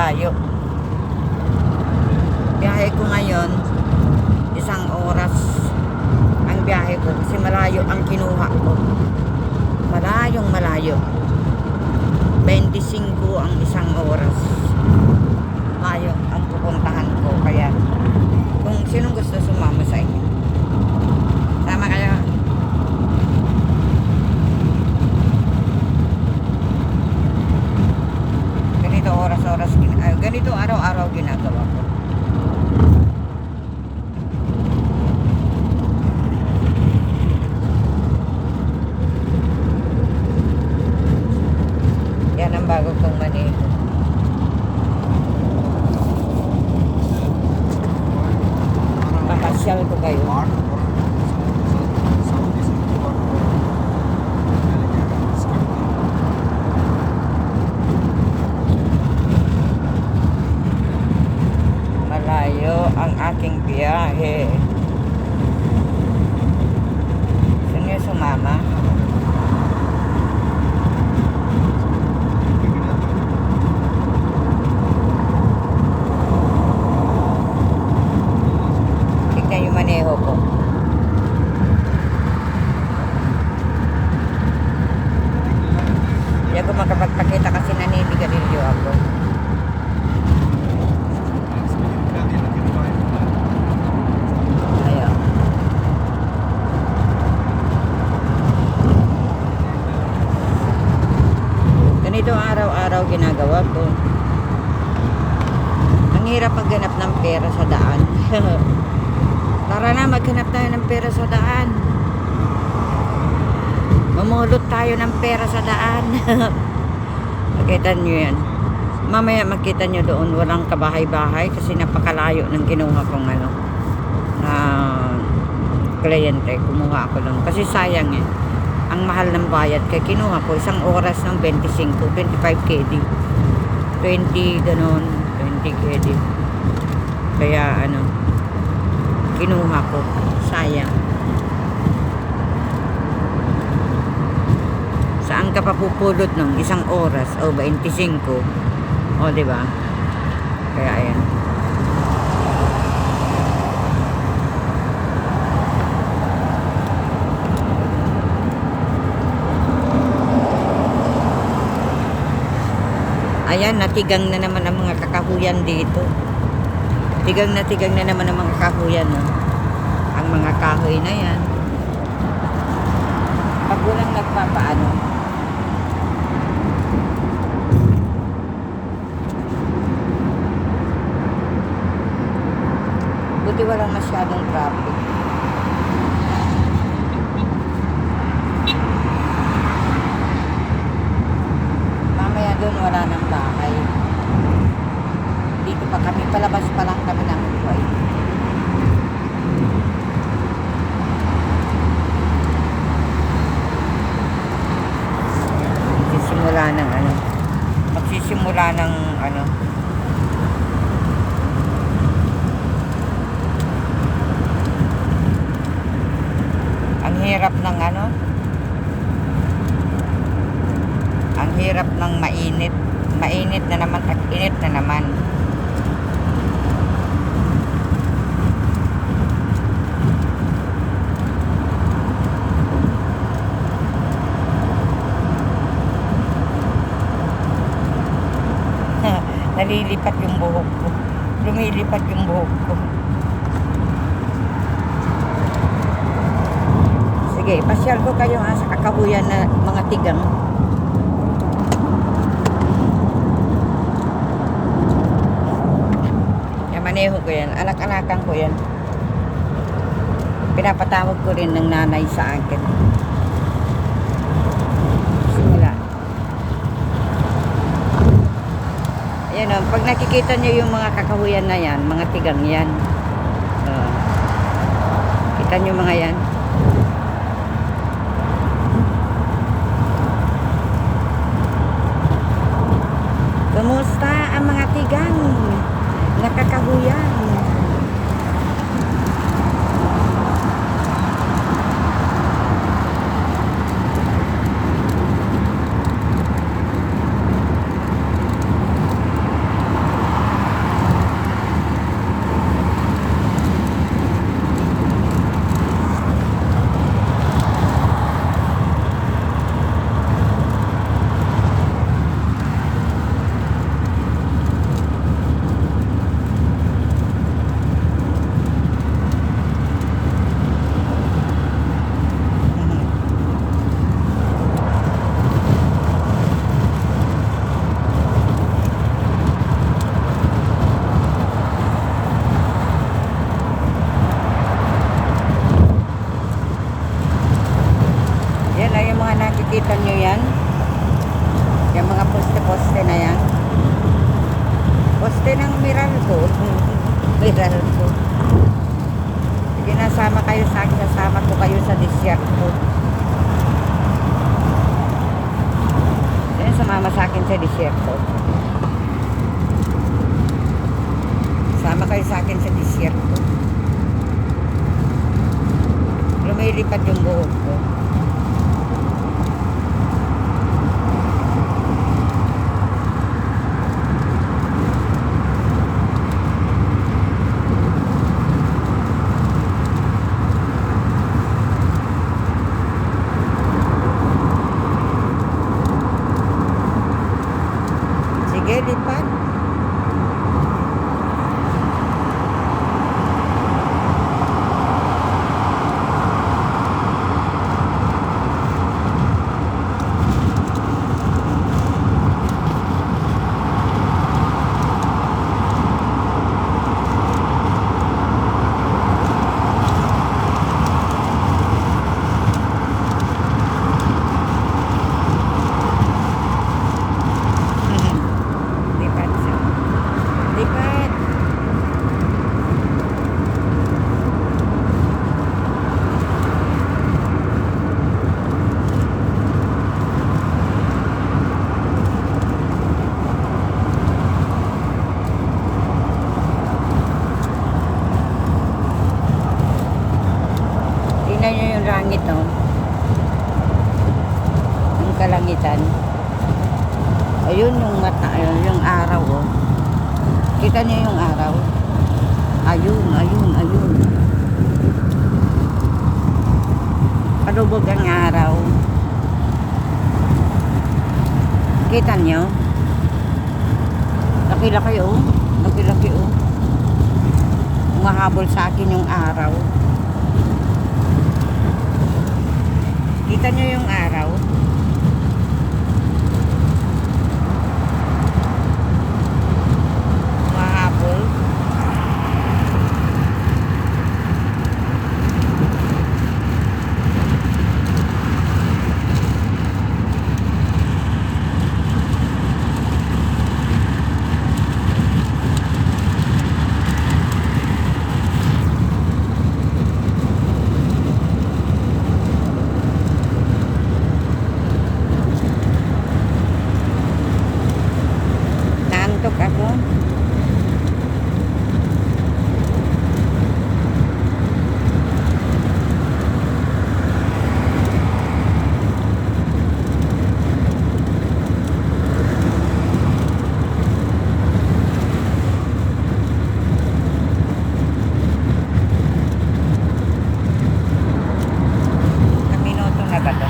malayo. Biyahe ko ngayon, 1 oras ang biyahe ko kasi malayo ang kinuha ko. Malayong malayo. 25 ang 1 oras. Malayo ang pupuntahan ko. Kaya kung sinong gusto sumama sa inyo, sama kayo. Ganito oras-oras, ganito araw-araw ginagawa ko. Yan ang bago kong Manila. Papasyal ko kayo. Malayo ang aking biyahe. Gusto niyo sumama? Tignan yung maneho ko. Hindi ako makapagpakita kasi naninigarilyo ako. Ayan. Ganito araw-araw ginagawa ko. Ang hirap maghanap ng pera sa daan. Tara na, maghanap tayo ng pera sa daan. Mamulot tayo ng pera sa daan. Makita nyo yan. Mamaya makita nyo doon, walang kabahay-bahay kasi napakalayo ng kinuha kong na kliyente. Kumuha ako lang. Kasi sayang eh. Ang mahal ng bayad. Kaya kinuha ko 1 oras ng 25 KD. 20 ganon. 20 KD. Kaya kinuha ko. Sayang. Saan ka papupulot ng 1 oras o 25? O, diba? Kaya ayan. Ayan, natigang na naman ang mga kakahuyan dito. Tigang na naman ang mga kakahuyan. No? Ang mga kahoy na yan. Pag walang nagpapaano, buti walang masyadong traffic. Mamaya doon wala nang bahay. Dito pa kami, palabas pa lang kami ng buhay. Magsisimula ng ang hirap ng ang hirap ng mainit na naman at init na naman. Nalilipat yung buhok ko. Lumilipat yung buhok ko. Sige, pasyal ko kayo sa kakahuyan na mga tigang. Yan, maneho ko yan. Anak-anakan ko yan. Pinapatawag ko rin ng nanay sa akin. Ayan o, pag nakikita nyo yung mga kakahuyan na yan, mga tigang yan. Kita nyo mga yan. Kumusta ang mga tigang? Nakakahuyan. Nakikita nyo yan? Yung mga poste-poste na yan. Poste ng Meralco. Meralco. Sige, nasama kayo sa akin. Sasama ko kayo sa disyerto. Yan, sumama sa akin sa disyerto. Sama kayo sa akin sa disyerto. Lumilipat yung buhok ko. Sige, lipat. Lipat siya. Lipat. Tingnan nyo yung langit, no? Yung kalangitan. Ayun yung mata, ayun yung araw, oh. Kita niyo yung araw? Ayun, ayun, ayun. Palubog ang araw. Kita niyo? Laki-laki, oh. Laki-laki, oh. Umahabol sa akin yung araw. Kita niyo yung araw? Umahabol. Naantok ako. Kaminoto na ba to?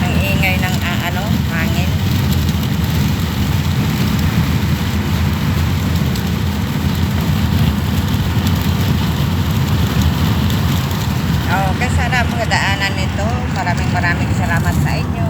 Ang ingay ng hangin. Okay, sana mga daanan nito. Maraming salamat sa inyo.